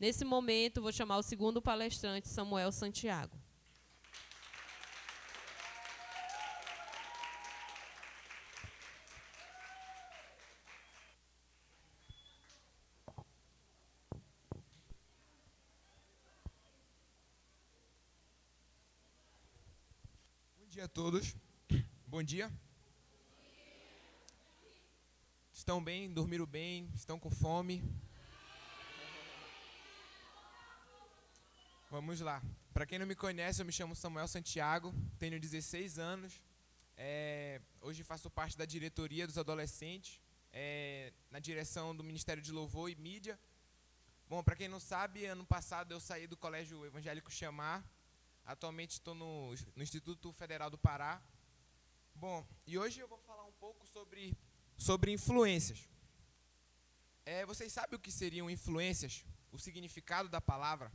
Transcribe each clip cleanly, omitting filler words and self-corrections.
Nesse momento, vou chamar o segundo palestrante, Samuel Santiago. Bom dia a todos. Bom dia. Estão bem? Dormiram bem? Estão com fome? Vamos lá. Para quem não me conhece, eu me chamo Samuel Santiago, tenho 16 anos. Hoje faço parte da diretoria dos adolescentes, na direção do Ministério de Louvor e Mídia. Bom, para quem não sabe, ano passado eu saí do Colégio Evangélico Chamar. Atualmente estou no Instituto Federal do Pará. Bom, e hoje eu vou falar um pouco sobre influências. Vocês sabem o que seriam influências? O significado da palavra?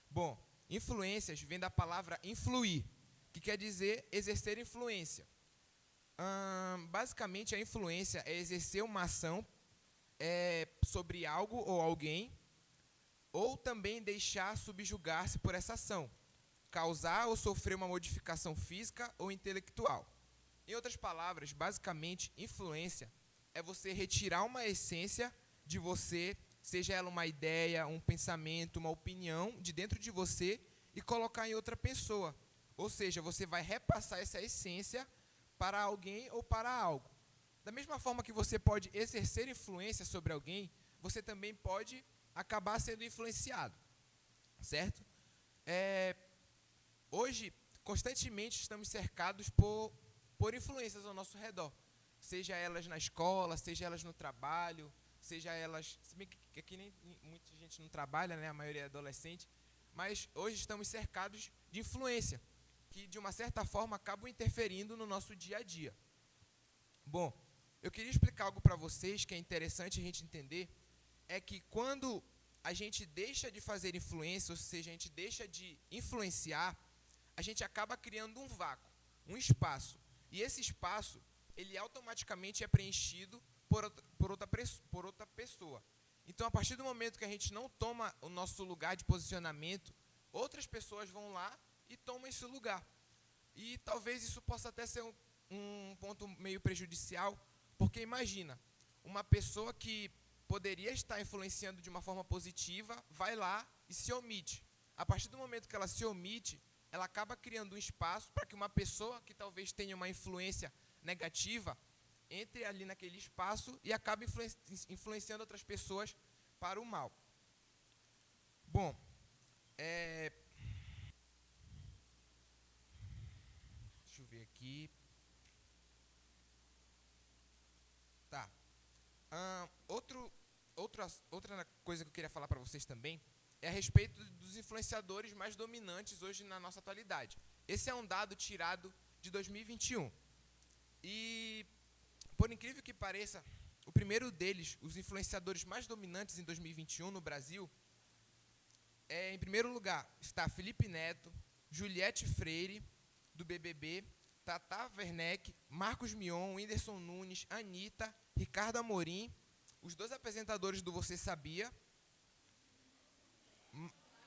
Bom, influências vem da palavra influir, que quer dizer exercer influência. Basicamente, a influência é exercer uma ação sobre algo ou alguém, ou também deixar subjugar-se por essa ação, causar ou sofrer uma modificação física ou intelectual. Em outras palavras, basicamente, influência é você retirar uma essência de você, seja ela uma ideia, um pensamento, uma opinião, de dentro de você e colocar em outra pessoa. Ou seja, você vai repassar essa essência para alguém ou para algo. Da mesma forma que você pode exercer influência sobre alguém, você também pode acabar sendo influenciado, certo? Hoje, constantemente estamos cercados por influências ao nosso redor, seja elas na escola, seja elas no trabalho, seja elas, se bem que aqui nem muita gente não trabalha, né? A maioria é adolescente, mas hoje estamos cercados de influência, que de uma certa forma acabam interferindo no nosso dia a dia. Bom, eu queria explicar algo para vocês que é interessante a gente entender, é que quando a gente deixa de fazer influência, ou seja, a gente deixa de influenciar, a gente acaba criando um vácuo, um espaço. E esse espaço, ele automaticamente é preenchido por outra pessoa. Então, a partir do momento que a gente não toma o nosso lugar de posicionamento, outras pessoas vão lá e tomam esse lugar. E talvez isso possa até ser um ponto meio prejudicial, porque imagina, uma pessoa que poderia estar influenciando de uma forma positiva, vai lá e se omite. A partir do momento que ela se omite, ela acaba criando um espaço para que uma pessoa que talvez tenha uma influência negativa entre ali naquele espaço e acabe influenciando outras pessoas para o mal. Bom, deixa eu ver aqui. Tá. Outra coisa que eu queria falar para vocês também é a respeito dos influenciadores mais dominantes hoje na nossa atualidade. Esse é um dado tirado de 2021. E, por incrível que pareça, o primeiro deles, os influenciadores mais dominantes em 2021 no Brasil, em primeiro lugar está Felipe Neto, Juliette Freire, do BBB, Tata Werneck, Marcos Mion, Whindersson Nunes, Anitta, Ricardo Amorim, os dois apresentadores do Você Sabia,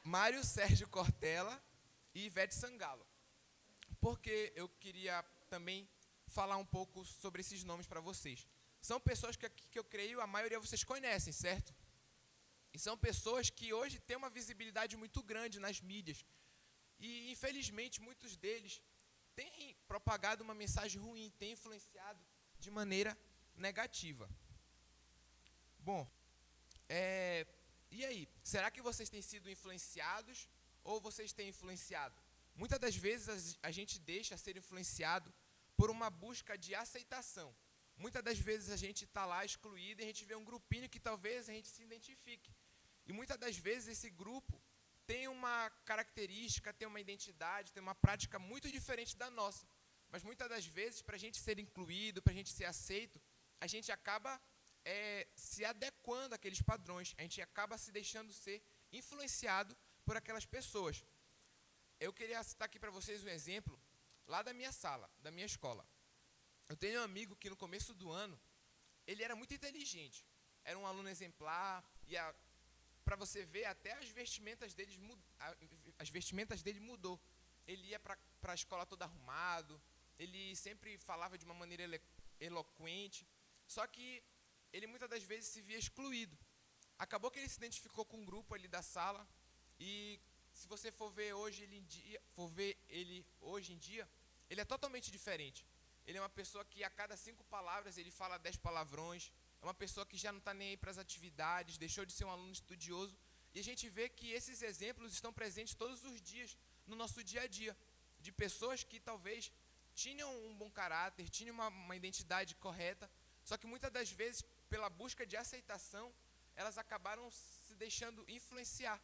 Mário Sérgio Cortella e Ivete Sangalo. Porque eu queria também falar um pouco sobre esses nomes para vocês. São pessoas que eu creio a maioria vocês conhecem, certo? E são pessoas que hoje têm uma visibilidade muito grande nas mídias. E, infelizmente, muitos deles têm propagado uma mensagem ruim, têm influenciado de maneira negativa. Bom, e aí? Será que vocês têm sido influenciados ou vocês têm influenciado? Muitas das vezes a gente deixa ser influenciado por uma busca de aceitação. Muitas das vezes a gente está lá excluído e a gente vê um grupinho que talvez a gente se identifique. E muitas das vezes esse grupo tem uma característica, tem uma identidade, tem uma prática muito diferente da nossa. Mas muitas das vezes, para a gente ser incluído, para a gente ser aceito, a gente acaba se adequando àqueles padrões, a gente acaba se deixando ser influenciado por aquelas pessoas. Eu queria citar aqui para vocês um exemplo lá da minha sala, da minha escola. Eu tenho um amigo que no começo do ano, ele era muito inteligente, era um aluno exemplar, ia para você ver, até as vestimentas dele mudou. Ele ia para a escola todo arrumado, ele sempre falava de uma maneira eloquente, só que ele muitas das vezes se via excluído. Acabou que ele se identificou com um grupo ali da sala, e se você for ver ele hoje em dia, ele é totalmente diferente. Ele é uma pessoa que a cada 5 palavras ele fala 10 palavrões, é uma pessoa que já não está nem aí para as atividades, deixou de ser um aluno estudioso, e a gente vê que esses exemplos estão presentes todos os dias no nosso dia a dia, de pessoas que talvez tinham um bom caráter, tinham uma identidade correta, só que muitas das vezes, pela busca de aceitação, elas acabaram se deixando influenciar,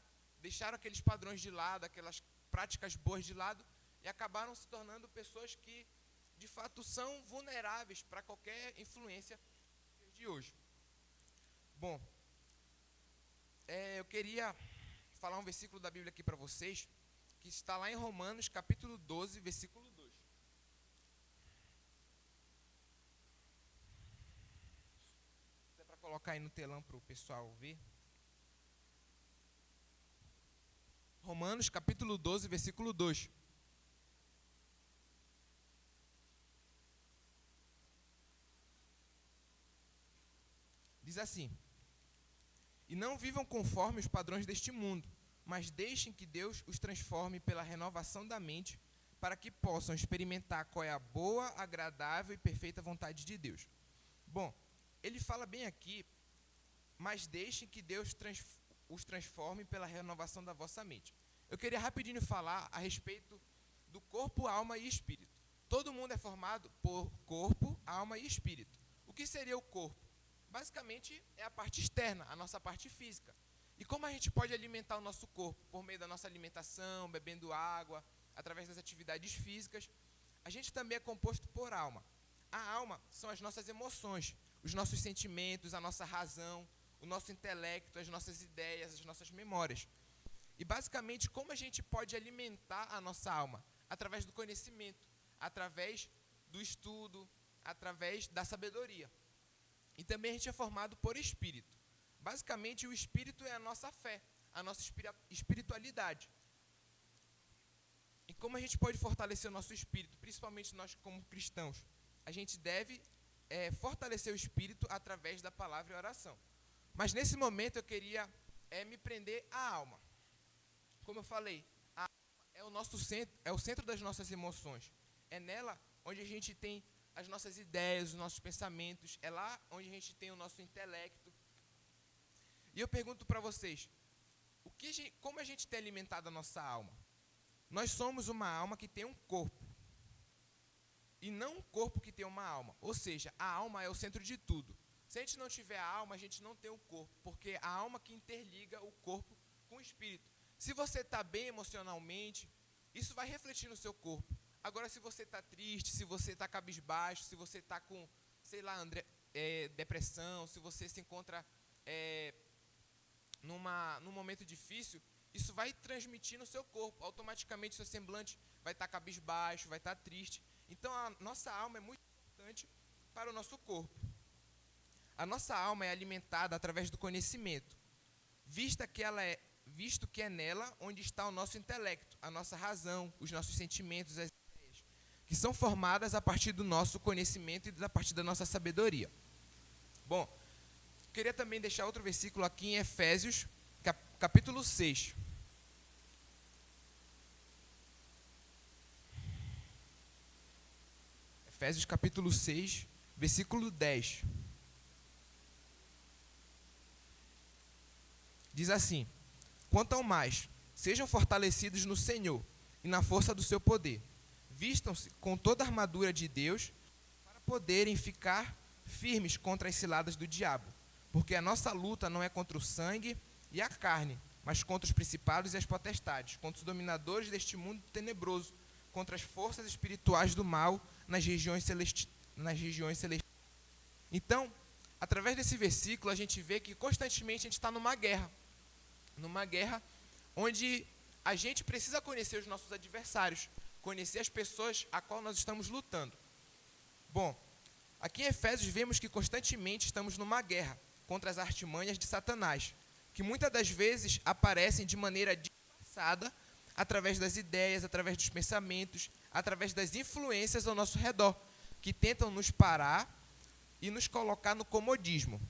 deixaram aqueles padrões de lado, aquelas práticas boas de lado, e acabaram se tornando pessoas que, de fato, são vulneráveis para qualquer influência de hoje. Bom, eu queria falar um versículo da Bíblia aqui para vocês, que está lá em Romanos, capítulo 12, versículo 2. É para colocar aí no telão para o pessoal ver. Romanos, capítulo 12, versículo 2. Diz assim: e não vivam conforme os padrões deste mundo, mas deixem que Deus os transforme pela renovação da mente, para que possam experimentar qual é a boa, agradável e perfeita vontade de Deus. Bom, ele fala bem aqui, mas deixem que Deus os transforme pela renovação da vossa mente. Eu queria rapidinho falar a respeito do corpo, alma e espírito. Todo mundo é formado por corpo, alma e espírito. O que seria o corpo? Basicamente é a parte externa, a nossa parte física. E como a gente pode alimentar o nosso corpo? Por meio da nossa alimentação, bebendo água, através das atividades físicas. A gente também é composto por alma. A alma são as nossas emoções, os nossos sentimentos, a nossa razão, o nosso intelecto, as nossas ideias, as nossas memórias. E basicamente, como a gente pode alimentar a nossa alma? Através do conhecimento, através do estudo, através da sabedoria. E também a gente é formado por espírito. Basicamente, o espírito é a nossa fé, a nossa espiritualidade. E como a gente pode fortalecer o nosso espírito, principalmente nós como cristãos? A gente deve fortalecer o espírito através da palavra e oração. Mas nesse momento eu queria me prender à alma. Como eu falei, a alma é o nosso centro, é o centro das nossas emoções. É nela onde a gente tem as nossas ideias, os nossos pensamentos, é lá onde a gente tem o nosso intelecto. E eu pergunto para vocês, como a gente tem alimentado a nossa alma? Nós somos uma alma que tem um corpo, e não um corpo que tem uma alma. Ou seja, a alma é o centro de tudo. Se a gente não tiver a alma, a gente não tem o corpo, porque a alma que interliga o corpo com o espírito. Se você está bem emocionalmente, isso vai refletir no seu corpo. Agora, se você está triste, se você está cabisbaixo, se você está com, sei lá, depressão, se você se encontra num momento difícil, isso vai transmitir no seu corpo. Automaticamente, seu semblante vai estar cabisbaixo, vai estar triste. Então, a nossa alma é muito importante para o nosso corpo. A nossa alma é alimentada através do conhecimento, visto que é nela onde está o nosso intelecto, a nossa razão, os nossos sentimentos, as ideias, que são formadas a partir do nosso conhecimento e a partir da nossa sabedoria. Bom, queria também deixar outro versículo aqui em Efésios, capítulo 6. Efésios capítulo 6, versículo 10. Diz assim: quanto ao mais, sejam fortalecidos no Senhor e na força do seu poder. Vistam-se com toda a armadura de Deus para poderem ficar firmes contra as ciladas do diabo. Porque a nossa luta não é contra o sangue e a carne, mas contra os principados e as potestades, contra os dominadores deste mundo tenebroso, contra as forças espirituais do mal nas regiões celestiais. Então, através desse versículo, a gente vê que constantemente a gente está numa guerra onde a gente precisa conhecer os nossos adversários, conhecer as pessoas a qual nós estamos lutando. Bom, aqui em Efésios vemos que constantemente estamos numa guerra contra as artimanhas de Satanás, que muitas das vezes aparecem de maneira disfarçada, através das ideias, através dos pensamentos, através das influências ao nosso redor, que tentam nos parar e nos colocar no comodismo,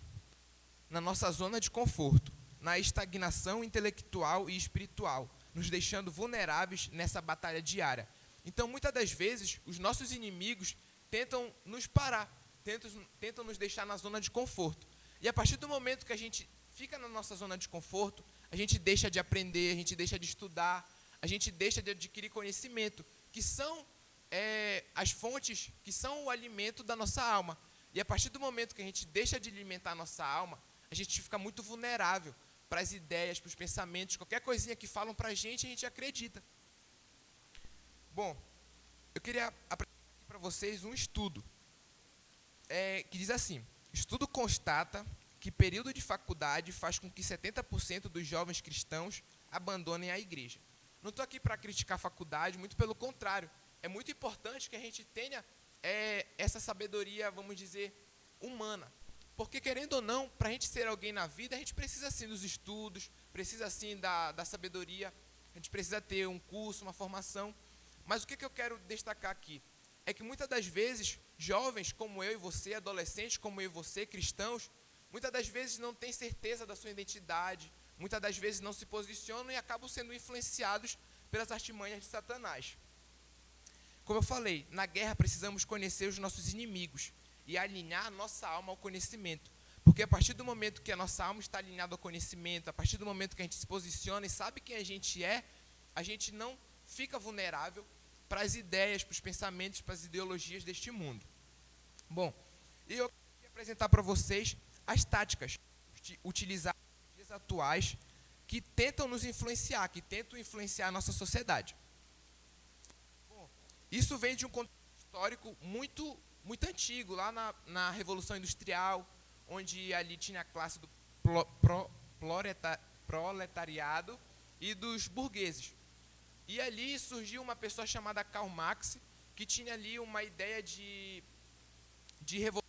na nossa zona de conforto, na estagnação intelectual e espiritual, nos deixando vulneráveis nessa batalha diária. Então, muitas das vezes, os nossos inimigos tentam nos parar, tentam nos deixar na zona de conforto. E a partir do momento que a gente fica na nossa zona de conforto, a gente deixa de aprender, a gente deixa de estudar, a gente deixa de adquirir conhecimento, que são as fontes, que são o alimento da nossa alma. E a partir do momento que a gente deixa de alimentar a nossa alma, a gente fica muito vulnerável para as ideias, para os pensamentos, qualquer coisinha que falam para a gente acredita. Bom, eu queria apresentar aqui para vocês um estudo que diz assim: estudo constata que período de faculdade faz com que 70% dos jovens cristãos abandonem a igreja. Não estou aqui para criticar a faculdade, muito pelo contrário. É muito importante que a gente tenha essa sabedoria, vamos dizer, humana. Porque, querendo ou não, para a gente ser alguém na vida, a gente precisa sim dos estudos, precisa sim da sabedoria, a gente precisa ter um curso, uma formação. Mas o que eu quero destacar aqui é que muitas das vezes, jovens como eu e você, adolescentes como eu e você, cristãos, muitas das vezes não têm certeza da sua identidade, muitas das vezes não se posicionam e acabam sendo influenciados pelas artimanhas de Satanás. Como eu falei, na guerra precisamos conhecer os nossos inimigos e alinhar a nossa alma ao conhecimento. Porque a partir do momento que a nossa alma está alinhada ao conhecimento, a partir do momento que a gente se posiciona e sabe quem a gente não fica vulnerável para as ideias, para os pensamentos, para as ideologias deste mundo. Bom, e eu queria apresentar para vocês as táticas utilizadas nos dias atuais que tentam nos influenciar, que tentam influenciar a nossa sociedade. Bom, isso vem de um contexto histórico muito antigo, lá na Revolução Industrial, onde ali tinha a classe do proletariado e dos burgueses. E ali surgiu uma pessoa chamada Karl Marx, que tinha ali uma ideia de revolução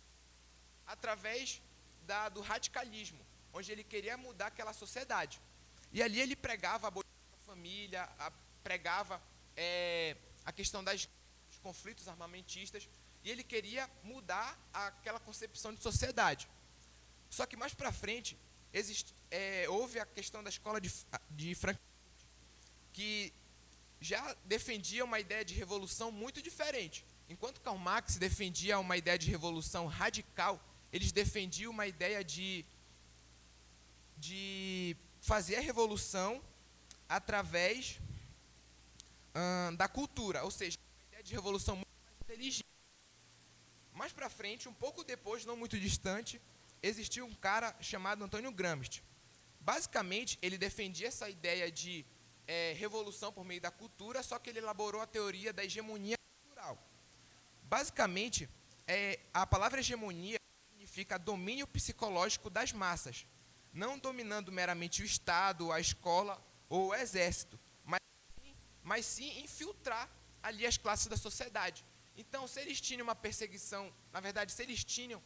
através do radicalismo, onde ele queria mudar aquela sociedade. E ali ele pregava a abolição da família, pregava a questão dos conflitos armamentistas, e ele queria mudar aquela concepção de sociedade. Só que mais para frente, houve a questão da escola de Frankfurt, que já defendia uma ideia de revolução muito diferente. Enquanto Karl Marx defendia uma ideia de revolução radical, eles defendiam uma ideia de fazer a revolução através da cultura, ou seja, uma ideia de revolução muito mais inteligente. Mais para frente, um pouco depois, não muito distante, existiu um cara chamado Antônio Gramsci. Basicamente, ele defendia essa ideia de revolução por meio da cultura, só que ele elaborou a teoria da hegemonia cultural. Basicamente, a palavra hegemonia significa domínio psicológico das massas, não dominando meramente o Estado, a escola ou o exército, mas sim infiltrar ali as classes da sociedade. Então, se eles tinham uma perseguição, na verdade, se eles tinham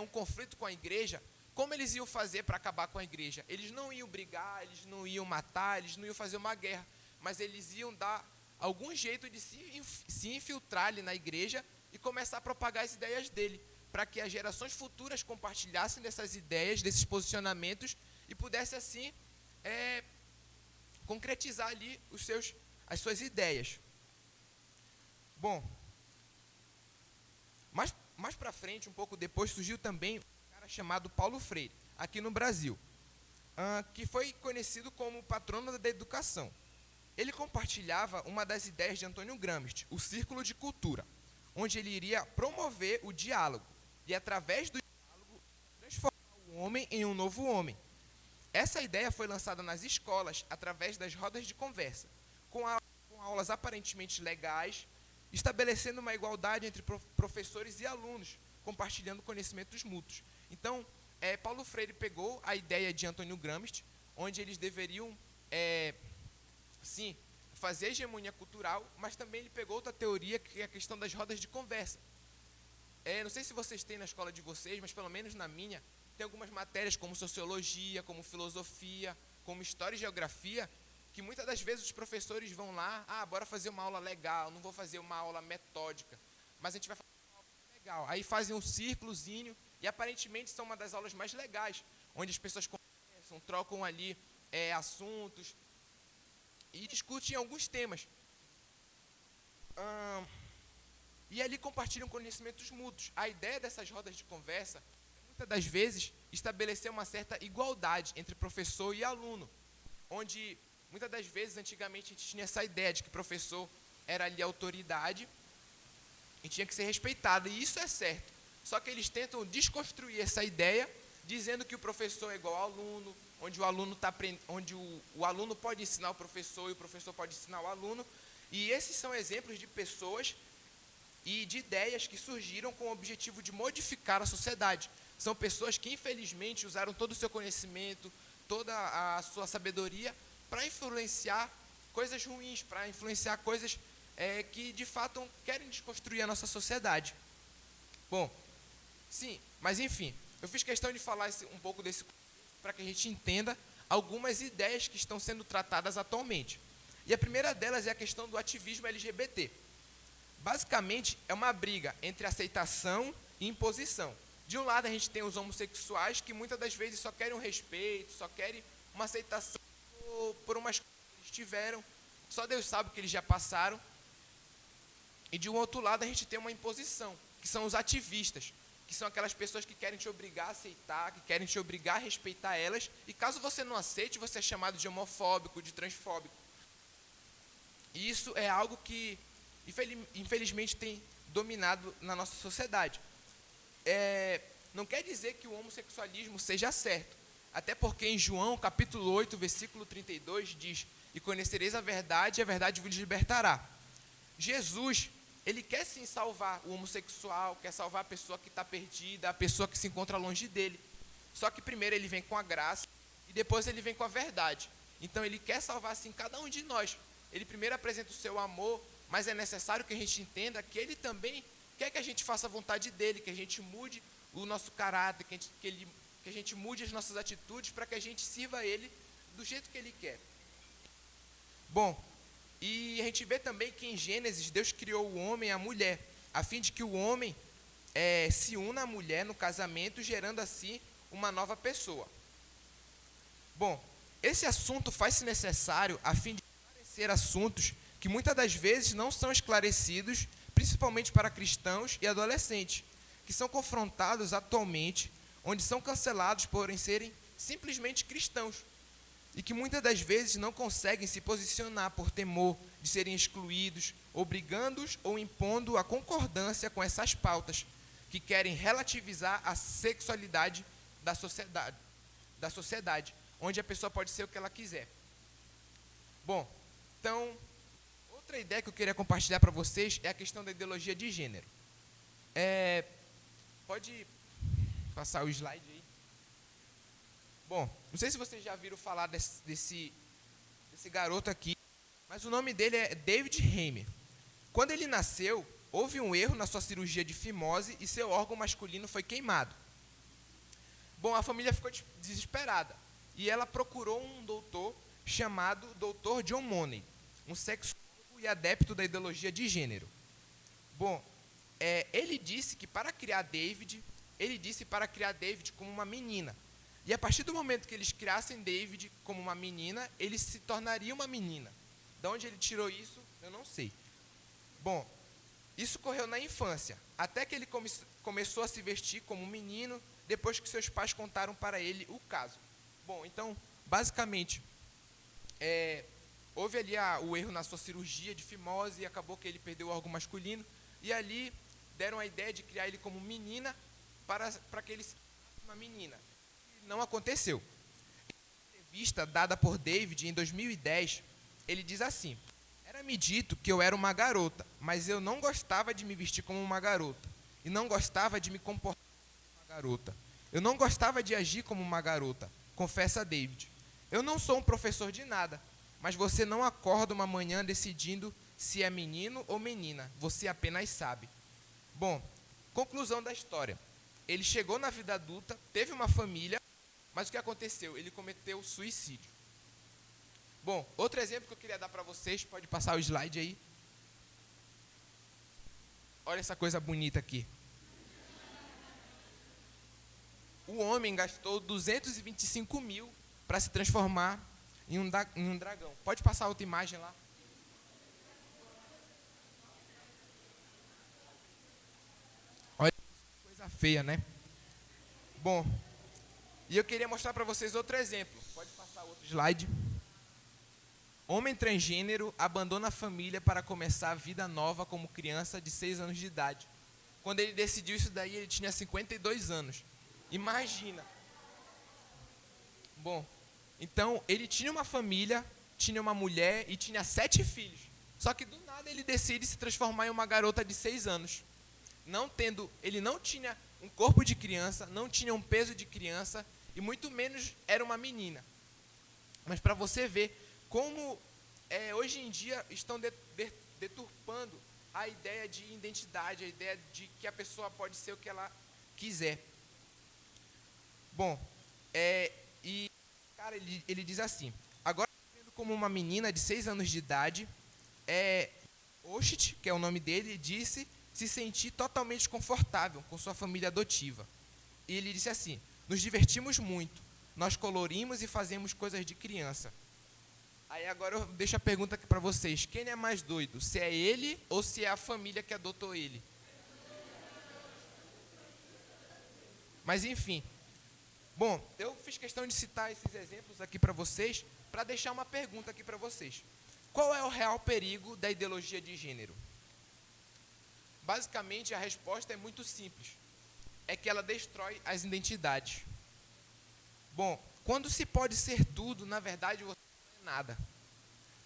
um conflito com a igreja, como eles iam fazer para acabar com a igreja? Eles não iam brigar, eles não iam matar, eles não iam fazer uma guerra, mas eles iam dar algum jeito de se infiltrar ali na igreja e começar a propagar as ideias dele, para que as gerações futuras compartilhassem dessas ideias, desses posicionamentos, e pudesse assim concretizar ali as suas ideias. Bom, mais para frente, um pouco depois, surgiu também um cara chamado Paulo Freire, aqui no Brasil, que foi conhecido como patrono da educação. Ele compartilhava uma das ideias de Antônio Gramsci, o círculo de cultura, onde ele iria promover o diálogo e, através do diálogo, transformar o homem em um novo homem. Essa ideia foi lançada nas escolas através das rodas de conversa, com aulas aparentemente legais, estabelecendo uma igualdade entre professores e alunos, compartilhando conhecimentos mútuos. Então, Paulo Freire pegou a ideia de Antônio Gramsci, onde eles deveriam, sim, fazer hegemonia cultural, mas também ele pegou outra teoria, que é a questão das rodas de conversa. Não sei se vocês têm na escola de vocês, mas pelo menos na minha, tem algumas matérias como sociologia, como filosofia, como história e geografia, que muitas das vezes os professores vão lá, bora fazer uma aula legal, não vou fazer uma aula metódica, mas a gente vai fazer uma aula legal. Aí fazem um círculozinho, e aparentemente são uma das aulas mais legais, onde as pessoas conversam, trocam ali assuntos, e discutem alguns temas. E ali compartilham conhecimentos mútuos. A ideia dessas rodas de conversa é, muitas das vezes, estabelecer uma certa igualdade entre professor e aluno, onde, muitas das vezes, antigamente, a gente tinha essa ideia de que professor era ali a autoridade e tinha que ser respeitado, e isso é certo. Só que eles tentam desconstruir essa ideia, dizendo que o professor é igual ao aluno, onde o aluno o aluno pode ensinar o professor e o professor pode ensinar o aluno. E esses são exemplos de pessoas e de ideias que surgiram com o objetivo de modificar a sociedade. São pessoas que, infelizmente, usaram todo o seu conhecimento, toda a sua sabedoria para influenciar coisas ruins, para influenciar coisas que, de fato, querem desconstruir a nossa sociedade. Bom, sim, mas enfim, eu fiz questão de falar um pouco desse para que a gente entenda algumas ideias que estão sendo tratadas atualmente. E a primeira delas é a questão do ativismo LGBT. Basicamente, é uma briga entre aceitação e imposição. De um lado, a gente tem os homossexuais, que muitas das vezes só querem um respeito, só querem uma aceitação por umas coisas que eles tiveram, só Deus sabe o que eles já passaram. E de um outro lado, a gente tem uma imposição, que são os ativistas, que são aquelas pessoas que querem te obrigar a aceitar, que querem te obrigar a respeitar elas, e caso você não aceite, você é chamado de homofóbico, de transfóbico. E isso é algo que, infelizmente, tem dominado na nossa sociedade. Não quer dizer que o homossexualismo seja certo, até porque em João, capítulo 8, versículo 32, diz: e conhecereis a verdade, e a verdade vos libertará. Jesus, ele quer sim salvar o homossexual, quer salvar a pessoa que está perdida, a pessoa que se encontra longe dele. Só que primeiro ele vem com a graça e depois ele vem com a verdade. Então ele quer salvar sim cada um de nós. Ele primeiro apresenta o seu amor, mas é necessário que a gente entenda que ele também quer que a gente faça a vontade dele, que a gente mude o nosso caráter, que a gente mude as nossas atitudes para que a gente sirva a ele do jeito que ele quer. Bom, e a gente vê também que em Gênesis Deus criou o homem e a mulher, a fim de que o homem se una à mulher no casamento, gerando assim uma nova pessoa. Bom, esse assunto faz-se necessário a fim de esclarecer assuntos que muitas das vezes não são esclarecidos, principalmente para cristãos e adolescentes, que são confrontados atualmente, onde são cancelados por serem simplesmente cristãos, e que muitas das vezes não conseguem se posicionar por temor de serem excluídos, obrigando-os ou impondo a concordância com essas pautas, que querem relativizar a sexualidade da sociedade, onde a pessoa pode ser o que ela quiser. Bom, então, outra ideia que eu queria compartilhar para vocês é a questão da ideologia de gênero. Pode passar o slide aí. Bom, não sei se vocês já viram falar desse garoto aqui, mas o nome dele é David Heimer. Quando ele nasceu, houve um erro na sua cirurgia de fimose e seu órgão masculino foi queimado. Bom, a família ficou desesperada e ela procurou um doutor chamado Dr. John Money, um sexólogo e adepto da ideologia de gênero. Bom, ele disse para criar David como uma menina. E a partir do momento que eles criassem David como uma menina, ele se tornaria uma menina. De onde ele tirou isso, eu não sei. Bom, isso ocorreu na infância, até que ele começou a se vestir como um menino, depois que seus pais contaram para ele o caso. Bom, então, basicamente, houve ali o erro na sua cirurgia de fimose e acabou que ele perdeu o órgão masculino, e ali deram a ideia de criar ele como menina para que ele se tornasse uma menina. Não aconteceu. Em uma entrevista dada por David em 2010, ele diz assim: era-me dito que eu era uma garota, mas eu não gostava de me vestir como uma garota, e não gostava de me comportar como uma garota. Eu não gostava de agir como uma garota, confessa David. Eu não sou um professor de nada, mas você não acorda uma manhã decidindo se é menino ou menina, você apenas sabe. Bom, conclusão da história. ele chegou na vida adulta, teve uma família, mas o que aconteceu? Ele cometeu suicídio. Bom, outro exemplo que eu queria dar para vocês, pode passar o slide aí. Olha essa coisa bonita aqui. O homem gastou 225 mil para se transformar em um dragão. Pode passar outra imagem lá. Olha que coisa feia, né? Bom, e eu queria mostrar para vocês outro exemplo. Pode passar outro slide. Homem transgênero abandona a família para começar a vida nova como criança de 6 anos de idade. Quando ele decidiu isso daí, ele tinha 52 anos. Imagina. Bom, então ele tinha uma família, tinha uma mulher e tinha 7 filhos. Só que do nada ele decide se transformar em uma garota de 6 anos. Ele não tinha um corpo de criança, não tinha um peso de criança e muito menos era uma menina. Mas para você ver como hoje em dia estão deturpando a ideia de identidade, a ideia de que a pessoa pode ser o que ela quiser. Bom, cara, ele diz assim, agora vendo como uma menina de 6 anos de idade, Oshit, que é o nome dele, disse se sentir totalmente confortável com sua família adotiva. E ele disse assim, nos divertimos muito, nós colorimos e fazemos coisas de criança. Aí agora eu deixo a pergunta aqui para vocês, quem é mais doido, se é ele ou se é a família que adotou ele? Mas enfim, bom, eu fiz questão de citar esses exemplos aqui para vocês, para deixar uma pergunta aqui para vocês. Qual é o real perigo da ideologia de gênero? Basicamente, a resposta é muito simples. É que ela destrói as identidades. Bom, quando se pode ser tudo, na verdade você não é nada.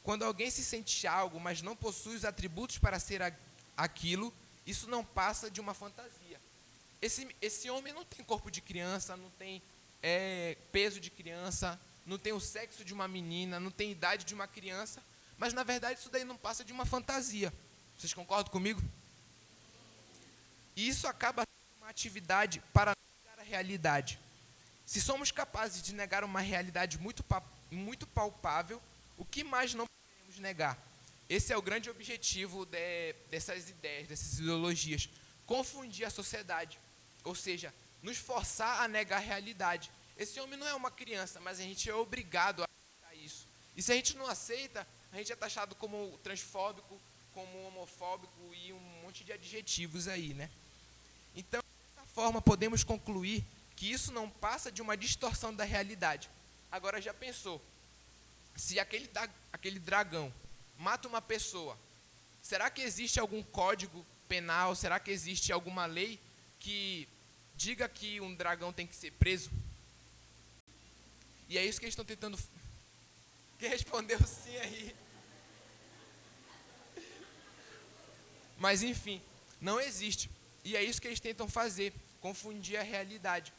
Quando alguém se sente algo, mas não possui os atributos para ser aquilo, isso não passa de uma fantasia. Esse homem não tem corpo de criança, não tem peso de criança, não tem o sexo de uma menina, não tem idade de uma criança, mas na verdade isso daí não passa de uma fantasia. Vocês concordam comigo? E isso acaba sendo uma atividade para negar a realidade. Se somos capazes de negar uma realidade muito palpável, o que mais não podemos negar? Esse é o grande objetivo dessas ideias, dessas ideologias. Confundir a sociedade. Ou seja, nos forçar a negar a realidade. Esse homem não é uma criança, mas a gente é obrigado a aceitar isso. E se a gente não aceita, a gente é taxado como transfóbico, como homofóbico e um monte de adjetivos aí, né? Então, dessa forma, podemos concluir que isso não passa de uma distorção da realidade. Agora, já pensou? Se aquele dragão mata uma pessoa, será que existe algum código penal? Será que existe alguma lei que diga que um dragão tem que ser preso? E é isso que eles estão tentando... Quem respondeu sim aí? Mas, enfim, não existe. E é isso que eles tentam fazer, confundir a realidade.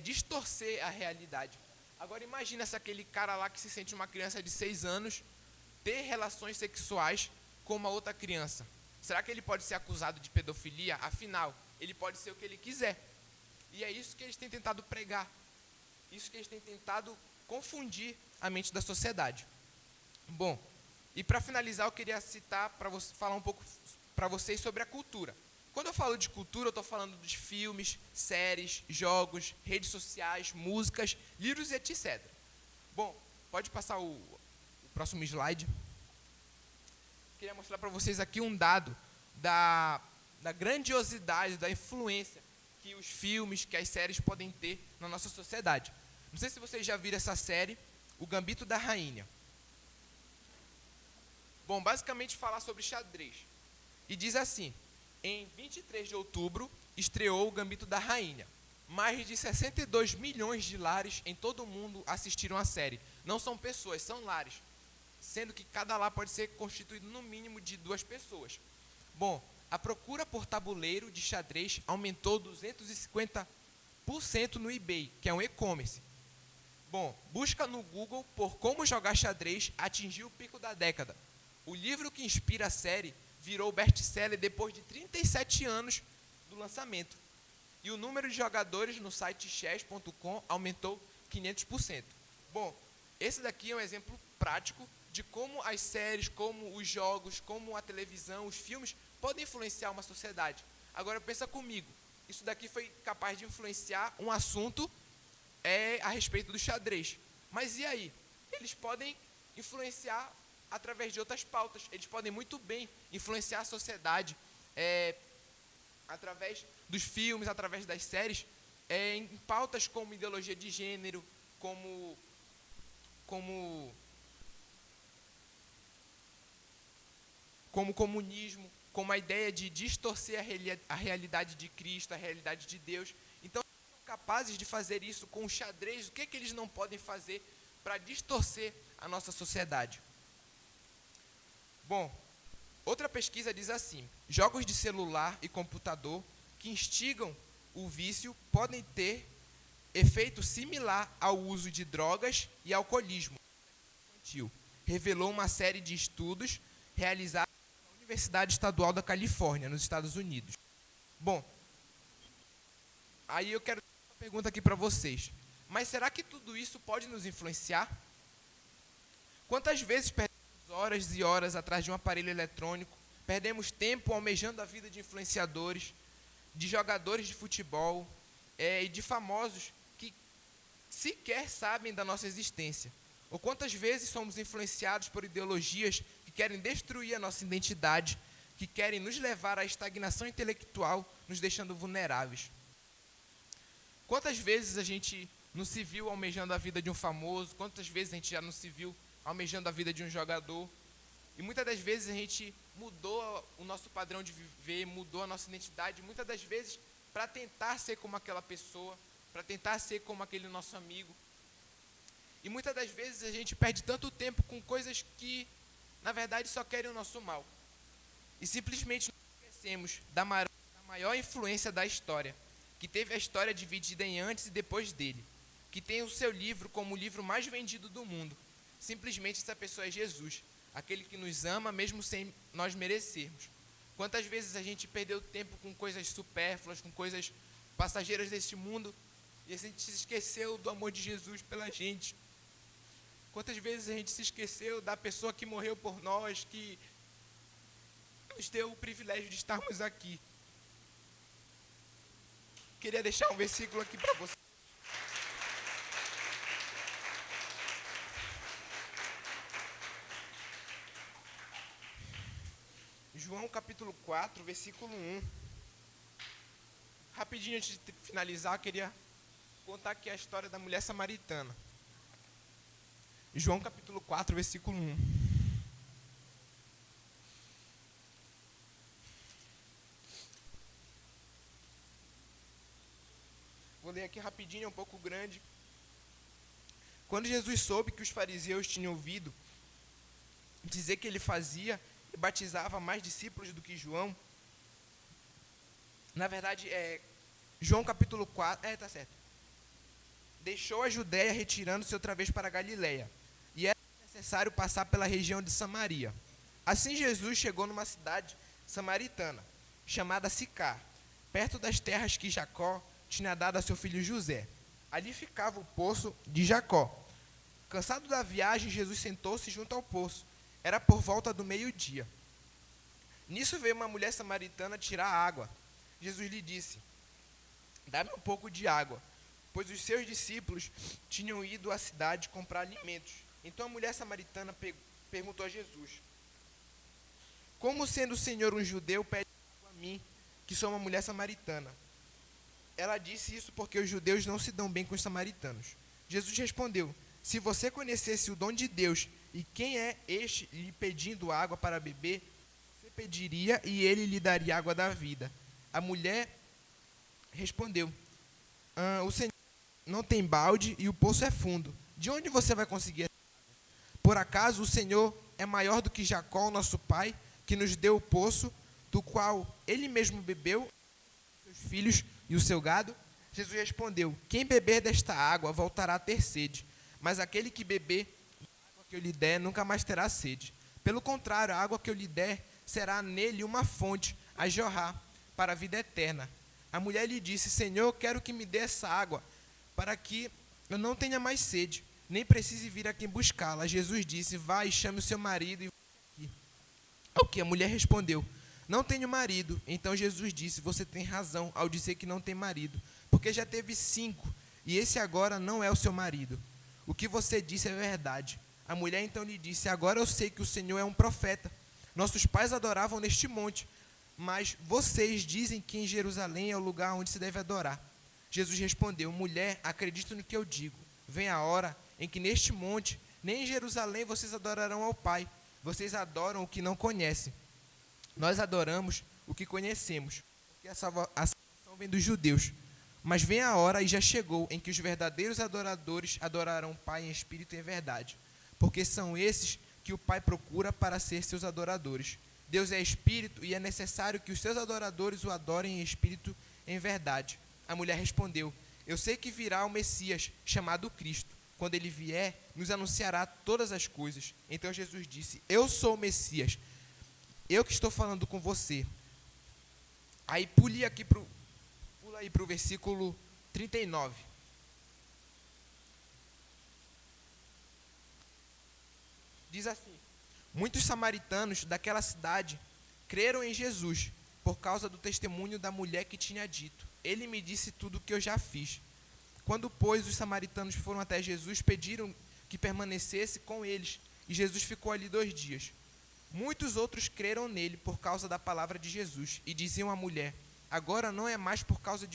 Distorcer a realidade. Agora imagina se aquele cara lá que se sente uma criança de 6 anos ter relações sexuais com uma outra criança. Será que ele pode ser acusado de pedofilia? Afinal, ele pode ser o que ele quiser. E é isso que eles têm tentado pregar. Isso que eles têm tentado confundir a mente da sociedade. Bom, e para finalizar eu queria citar, falar um pouco para vocês sobre a cultura. Quando eu falo de cultura, eu estou falando de filmes, séries, jogos, redes sociais, músicas, livros e etc. Bom, pode passar o próximo slide. Queria mostrar para vocês aqui um dado da grandiosidade, da influência que os filmes, que as séries podem ter na nossa sociedade. Não sei se vocês já viram essa série, O Gambito da Rainha. Bom, basicamente fala sobre xadrez. E diz assim, em 23 de outubro, estreou o Gambito da Rainha. Mais de 62 milhões de lares em todo o mundo assistiram a série. Não são pessoas, são lares. Sendo que cada lar pode ser constituído no mínimo de 2 pessoas. Bom, a procura por tabuleiro de xadrez aumentou 250% no eBay, que é um e-commerce. Bom, busca no Google por como jogar xadrez atingiu o pico da década. O livro que inspira a série virou best-seller depois de 37 anos do lançamento. E o número de jogadores no site chess.com aumentou 500%. Bom, esse daqui é um exemplo prático de como as séries, como os jogos, como a televisão, os filmes podem influenciar uma sociedade. Agora pensa comigo, isso daqui foi capaz de influenciar um assunto a respeito do xadrez. Mas e aí? Eles podem influenciar através de outras pautas. Eles podem muito bem influenciar a sociedade através dos filmes, através das séries, em pautas como ideologia de gênero, como comunismo, como a ideia de distorcer a realidade de Cristo, a realidade de Deus. Então, são capazes de fazer isso com o xadrez. O que eles não podem fazer para distorcer a nossa sociedade? Bom, outra pesquisa diz assim: jogos de celular e computador que instigam o vício podem ter efeito similar ao uso de drogas e alcoolismo infantil, revelou uma série de estudos realizados na Universidade Estadual da Califórnia, nos Estados Unidos. Bom, aí eu quero fazer uma pergunta aqui para vocês. Mas será que tudo isso pode nos influenciar? Quantas vezes perdemos horas e horas atrás de um aparelho eletrônico, perdemos tempo almejando a vida de influenciadores, de jogadores de futebol e de famosos que sequer sabem da nossa existência? Ou quantas vezes somos influenciados por ideologias que querem destruir a nossa identidade, que querem nos levar à estagnação intelectual, nos deixando vulneráveis? Quantas vezes a gente não se viu almejando a vida de um famoso? Quantas vezes a gente já não se viu almejando a vida de um jogador? E muitas das vezes a gente mudou o nosso padrão de viver, mudou a nossa identidade, muitas das vezes para tentar ser como aquela pessoa, para tentar ser como aquele nosso amigo. E muitas das vezes a gente perde tanto tempo com coisas que, na verdade, só querem o nosso mal. E simplesmente nos esquecemos da maior influência da história, que teve a história dividida em antes e depois dele, que tem o seu livro como o livro mais vendido do mundo. Simplesmente essa pessoa é Jesus, aquele que nos ama mesmo sem nós merecermos. Quantas vezes a gente perdeu tempo com coisas supérfluas, com coisas passageiras deste mundo, e a gente se esqueceu do amor de Jesus pela gente? Quantas vezes a gente se esqueceu da pessoa que morreu por nós, que nos deu o privilégio de estarmos aqui? Queria deixar um versículo aqui para você. João capítulo 4, versículo 1. Rapidinho, antes de finalizar, eu queria contar aqui a história da mulher samaritana. João capítulo 4, versículo 1. Vou ler aqui rapidinho, é um pouco grande. Quando Jesus soube que os fariseus tinham ouvido dizer que ele fazia e batizava mais discípulos do que João, na verdade, João capítulo 4, tá certo. Deixou a Judéia, retirando-se outra vez para a Galiléia, e era necessário passar pela região de Samaria. Assim Jesus chegou numa cidade samaritana, chamada Sicar, perto das terras que Jacó tinha dado a seu filho José. Ali ficava o poço de Jacó. Cansado da viagem, Jesus sentou-se junto ao poço. Era por volta do meio-dia. Nisso veio uma mulher samaritana tirar água. Jesus lhe disse: dá-me um pouco de água, pois os seus discípulos tinham ido à cidade comprar alimentos. Então a mulher samaritana perguntou a Jesus: como, sendo o Senhor um judeu, pede água a mim, que sou uma mulher samaritana? Ela disse isso porque os judeus não se dão bem com os samaritanos. Jesus respondeu: se você conhecesse o dom de Deus e quem é este lhe pedindo água para beber, você pediria e ele lhe daria água da vida. A mulher respondeu: o Senhor não tem balde e o poço é fundo. De onde você vai conseguir essa água? Por acaso o Senhor é maior do que Jacó, nosso pai, que nos deu o poço, do qual ele mesmo bebeu, seus filhos e o seu gado? Jesus respondeu: quem beber desta água voltará a ter sede, mas aquele que beber da água que eu lhe der nunca mais terá sede. Pelo contrário, a água que eu lhe der será nele uma fonte a jorrar para a vida eterna. A mulher lhe disse: Senhor, quero que me dê essa água, para que eu não tenha mais sede, nem precise vir aqui buscá-la. Jesus disse: Vá e chame o seu marido e volte aqui. Ao que a mulher respondeu: Não tenho marido. Então Jesus disse: Você tem razão ao dizer que não tem marido, porque já teve 5, e esse agora não é o seu marido. O que você disse é verdade. A mulher então lhe disse: Agora eu sei que o Senhor é um profeta. Nossos pais adoravam neste monte, mas vocês dizem que em Jerusalém é o lugar onde se deve adorar. Jesus respondeu: Mulher, acredito no que eu digo. Vem a hora em que neste monte, nem em Jerusalém, vocês adorarão ao Pai. Vocês adoram o que não conhecem. Nós adoramos o que conhecemos, porque a salvação vem dos judeus. Mas vem a hora, e já chegou, em que os verdadeiros adoradores adorarão o Pai em espírito e em verdade, porque são esses que o Pai procura para ser seus adoradores. Deus é espírito, e é necessário que os seus adoradores o adorem em espírito e em verdade. A mulher respondeu: Eu sei que virá o Messias, chamado Cristo. Quando ele vier, nos anunciará todas as coisas. Então Jesus disse: Eu sou o Messias, eu que estou falando com você. Aí pula aí para o versículo 39. Diz assim: Muitos samaritanos daquela cidade creram em Jesus, por causa do testemunho da mulher que tinha dito: Ele me disse tudo o que eu já fiz. Quando, pois, os samaritanos foram até Jesus, pediram que permanecesse com eles, e Jesus ficou ali 2 dias. Muitos outros creram nele por causa da palavra de Jesus, e diziam à mulher: Agora não é mais por causa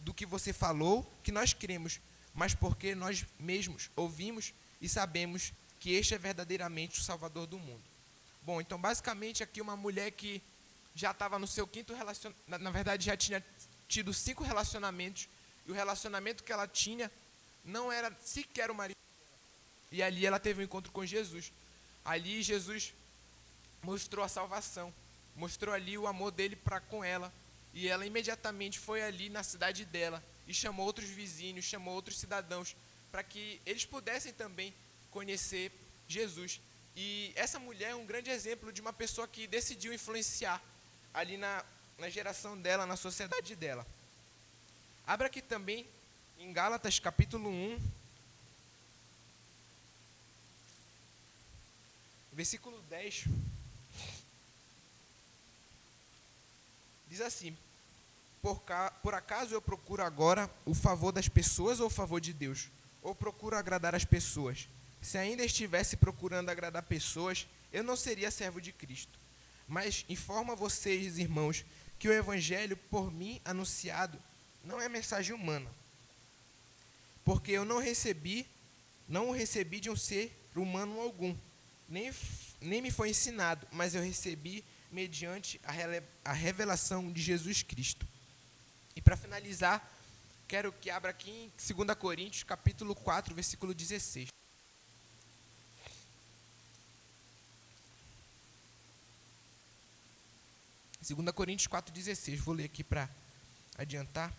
do que você falou que nós cremos, mas porque nós mesmos ouvimos e sabemos que este é verdadeiramente o Salvador do mundo. Bom, então basicamente aqui uma mulher que já estava no seu 5º relacionamento, na verdade já tinha tido 5 relacionamentos, e o relacionamento que ela tinha não era sequer o marido dela. E ali ela teve um encontro com Jesus. Ali Jesus mostrou a salvação, mostrou ali o amor dele para com ela, e ela imediatamente foi ali na cidade dela e chamou outros vizinhos, chamou outros cidadãos, para que eles pudessem também conhecer Jesus. E essa mulher é um grande exemplo de uma pessoa que decidiu influenciar ali na geração dela, na sociedade dela. Abra aqui também em Gálatas capítulo 1, versículo 10. Diz assim: Por acaso eu procuro agora o favor das pessoas ou o favor de Deus? Ou procuro agradar as pessoas? Se ainda estivesse procurando agradar pessoas, eu não seria servo de Cristo. Mas informo a vocês, irmãos, que o evangelho por mim anunciado não é mensagem humana, porque eu não o recebi de um ser humano algum, nem me foi ensinado, mas eu recebi mediante a revelação de Jesus Cristo. E para finalizar, quero que abra aqui em 2 Coríntios, capítulo 4, versículo 16. Segunda Coríntios 4,16, vou ler aqui para adiantar.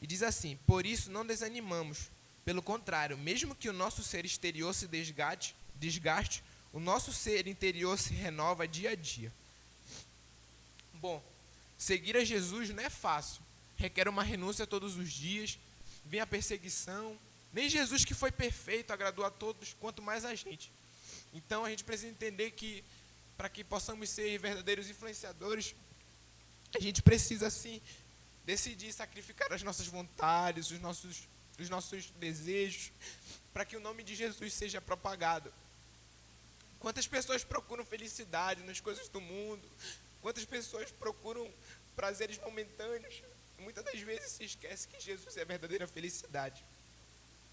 E diz assim: Por isso não desanimamos, pelo contrário, mesmo que o nosso ser exterior se desgaste, o nosso ser interior se renova dia a dia. Bom, seguir a Jesus não é fácil, requer uma renúncia todos os dias, vem a perseguição. Nem Jesus, que foi perfeito, agradou a todos, quanto mais a gente. Então a gente precisa entender que, para que possamos ser verdadeiros influenciadores, a gente precisa sim decidir sacrificar as nossas vontades, os nossos desejos, para que o nome de Jesus seja propagado. Quantas pessoas procuram felicidade nas coisas do mundo? Quantas pessoas procuram prazeres momentâneos? Muitas das vezes se esquece que Jesus é a verdadeira felicidade.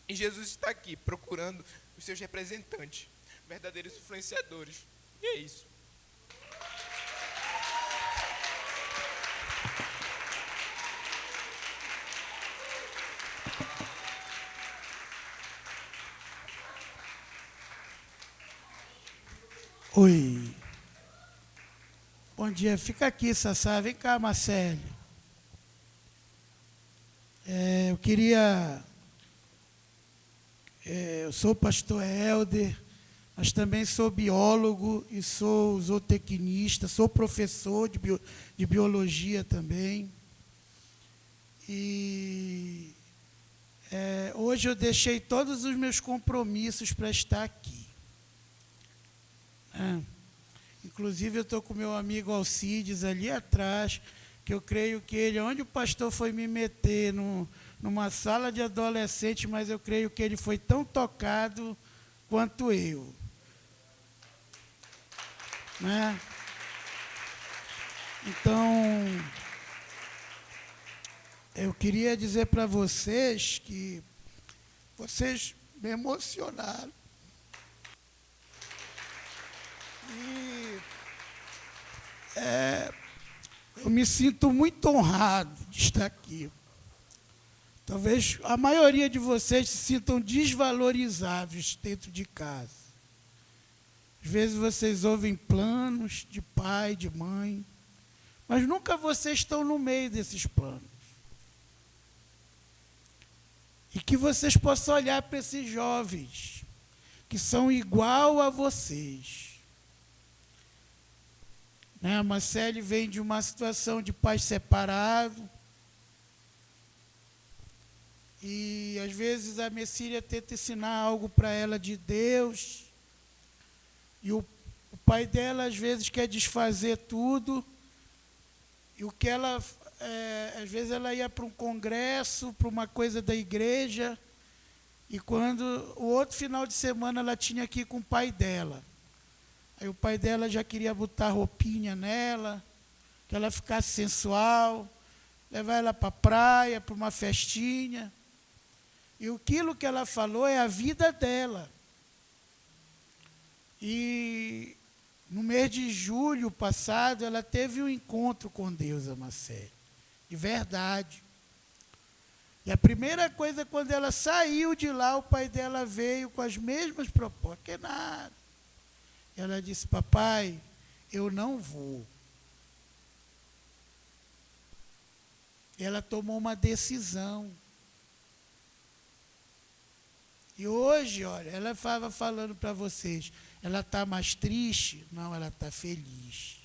E Jesus está aqui procurando os seus representantes, verdadeiros influenciadores. E é isso. Oi. Bom dia. Fica aqui, Sassá. Vem cá, Marcelo. Eu queria... eu sou o pastor Helder, mas também sou biólogo e sou zootecnista, sou professor de biologia também. E hoje eu deixei todos os meus compromissos para estar aqui. Inclusive, eu estou com meu amigo Alcides ali atrás, que eu creio que ele, onde o pastor foi me meter numa sala de adolescente, mas eu creio que ele foi tão tocado quanto eu. Né? Então, eu queria dizer para vocês que vocês me emocionaram. E eu me sinto muito honrado de estar aqui. Talvez a maioria de vocês se sintam desvalorizados dentro de casa. Às vezes vocês ouvem planos de pai, de mãe, mas nunca vocês estão no meio desses planos. E que vocês possam olhar para esses jovens, que são igual a vocês. Né? A Marcele vem de uma situação de pai separado. E, às vezes, a Messília tenta ensinar algo para ela de Deus. E o pai dela, às vezes, quer desfazer tudo. E o que ela... às vezes, ela ia para um congresso, para uma coisa da igreja. E quando o outro final de semana ela tinha que ir com o pai dela. Aí o pai dela já queria botar roupinha nela, que ela ficasse sensual, levar ela para a praia, para uma festinha. E aquilo que ela falou é a vida dela. E no mês de julho passado, ela teve um encontro com Deus, a Marcele, de verdade. E a primeira coisa, quando ela saiu de lá, o pai dela veio com as mesmas propostas, que nada. Ela disse, papai, eu não vou. Ela tomou uma decisão. E hoje, olha, ela estava falando para vocês, ela está mais triste? Não, ela está feliz.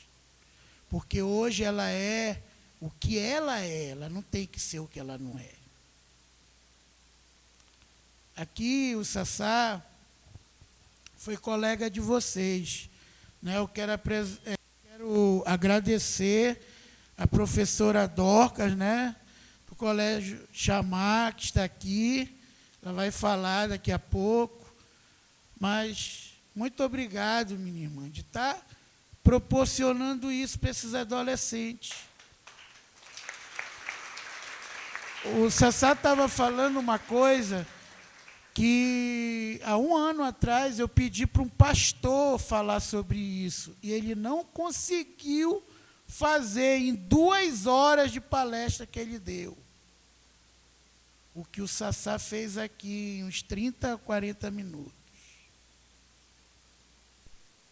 Porque hoje ela é o que ela é, ela não tem que ser o que ela não é. Aqui, o Sassá foi colega de vocês. Né? Eu quero agradecer a professora Dorcas, né? do Colégio Chamar, que está aqui. Ela vai falar daqui a pouco. Mas muito obrigado, minha irmã, de estar proporcionando isso para esses adolescentes. O Sassá estava falando uma coisa que há um ano atrás eu pedi para um pastor falar sobre isso, e ele não conseguiu fazer em 2 horas de palestra que ele deu. O que o Sassá fez aqui em uns 30, 40 minutos.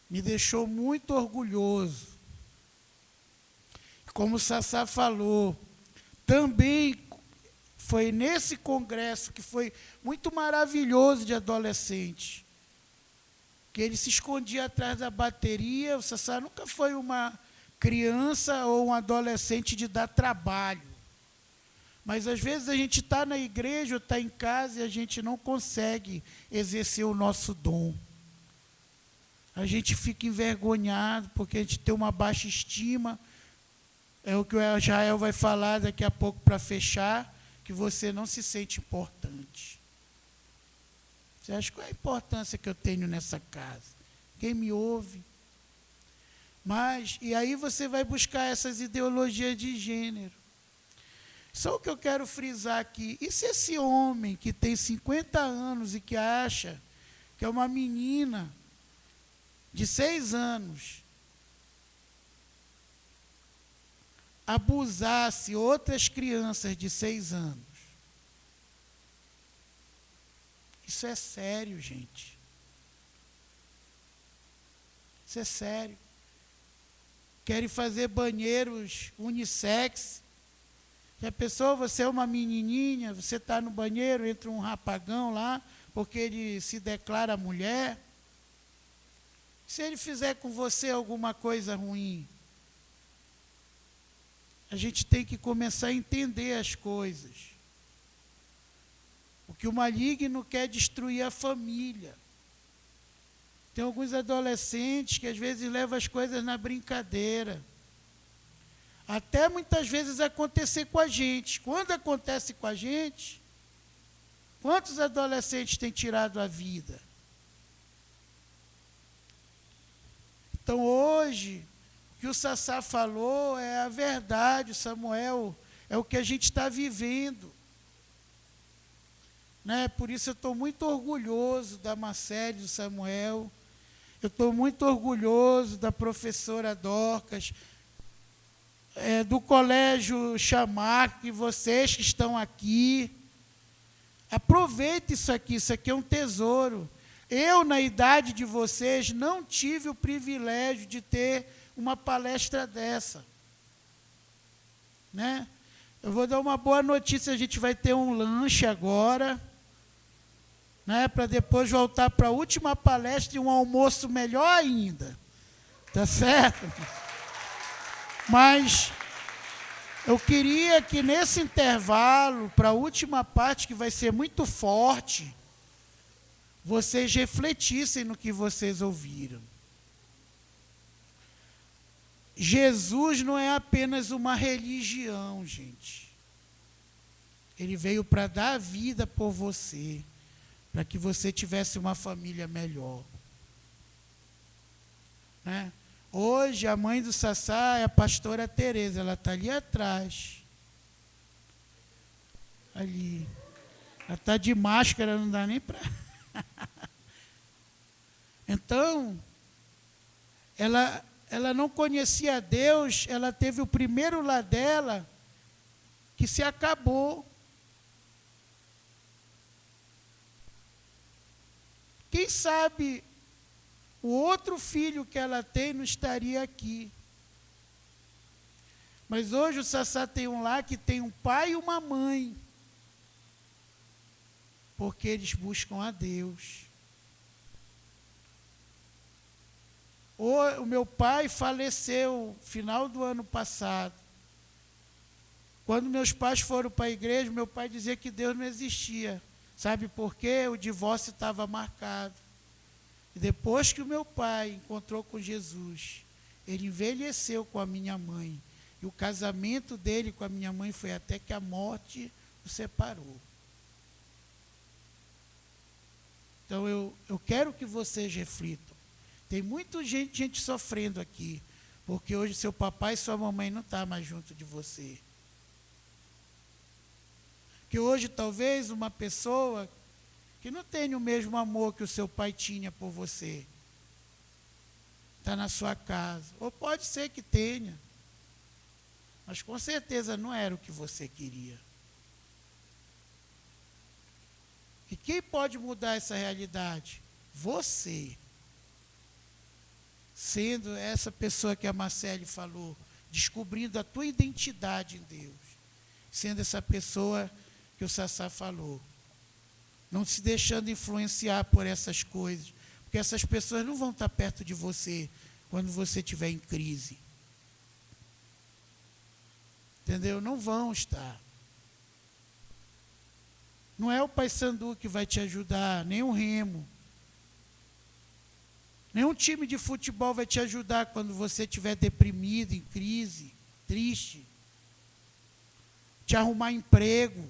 Me deixou muito orgulhoso. Como o Sassá falou, também foi nesse congresso que foi muito maravilhoso de adolescente, que ele se escondia atrás da bateria. O Sassá nunca foi uma criança ou um adolescente de dar trabalho. Mas, às vezes, a gente está na igreja ou está em casa e a gente não consegue exercer o nosso dom. A gente fica envergonhado porque a gente tem uma baixa estima. É o que o Jael vai falar daqui a pouco para fechar, que você não se sente importante. Você acha qual é a importância que eu tenho nessa casa? Quem me ouve? Mas, e aí você vai buscar essas ideologias de gênero. Só o que eu quero frisar aqui, e se esse homem que tem 50 anos e que acha que é uma menina de 6 anos abusasse outras crianças de 6 anos? Isso é sério, gente. Isso é sério. Querem fazer banheiros unissex. Já pensou, você é uma menininha, você está no banheiro, entra um rapagão lá, porque ele se declara mulher. Se ele fizer com você alguma coisa ruim, a gente tem que começar a entender as coisas. Porque o maligno quer destruir a família. Tem alguns adolescentes que às vezes levam as coisas na brincadeira. Até muitas vezes acontecer com a gente. Quando acontece com a gente, quantos adolescentes têm tirado a vida? Então hoje, o que o Sassá falou é a verdade, Samuel, é o que a gente está vivendo. Né? Por isso eu estou muito orgulhoso da Marcele, do Samuel, eu estou muito orgulhoso da professora Dorcas, do Colégio Chamar, que vocês que estão aqui, aproveite isso aqui é um tesouro. Eu, na idade de vocês, não tive o privilégio de ter uma palestra dessa. Né? Eu vou dar uma boa notícia, a gente vai ter um lanche agora, né, para depois voltar para a última palestra e um almoço melhor ainda. Tá certo? Mas eu queria que nesse intervalo, para a última parte, que vai ser muito forte, vocês refletissem no que vocês ouviram. Jesus não é apenas uma religião, gente. Ele veio para dar a vida por você, para que você tivesse uma família melhor. Né? Hoje, a mãe do Sassá é a pastora Tereza, ela está ali atrás. Ali. Ela está de máscara, não dá nem para... Então, ela não conhecia Deus, ela teve o primeiro lar dela que se acabou. Quem sabe o outro filho que ela tem não estaria aqui. Mas hoje o Sassá tem um lar que tem um pai e uma mãe, porque eles buscam a Deus. O meu pai faleceu no final do ano passado. Quando meus pais foram para a igreja, meu pai dizia que Deus não existia. Sabe por quê? O divórcio estava marcado. E depois que o meu pai encontrou com Jesus, ele envelheceu com a minha mãe. E o casamento dele com a minha mãe foi até que a morte o separou. Então eu quero que vocês reflitam. Tem muita gente sofrendo aqui, porque hoje seu papai e sua mamãe não estão mais junto de você. Que hoje talvez uma pessoa que não tenha o mesmo amor que o seu pai tinha por você, está na sua casa. Ou pode ser que tenha, mas com certeza não era o que você queria. E quem pode mudar essa realidade? Você. Sendo essa pessoa que a Marcele falou, descobrindo a tua identidade em Deus. Sendo essa pessoa que o Sassá falou. Não se deixando influenciar por essas coisas. Porque essas pessoas não vão estar perto de você quando você estiver em crise. Entendeu? Não vão estar. Não é o Paysandu que vai te ajudar, nem o Remo. Nenhum time de futebol vai te ajudar quando você estiver deprimido, em crise, triste. Te arrumar emprego.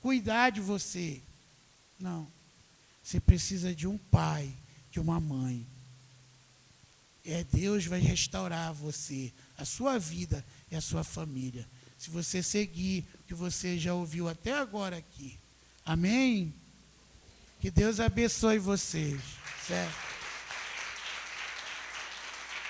Cuidar de você. Não. Você precisa de um pai, de uma mãe. Deus vai restaurar você, a sua vida e a sua família. Se você seguir o que você já ouviu até agora aqui. Amém? Que Deus abençoe vocês. Certo?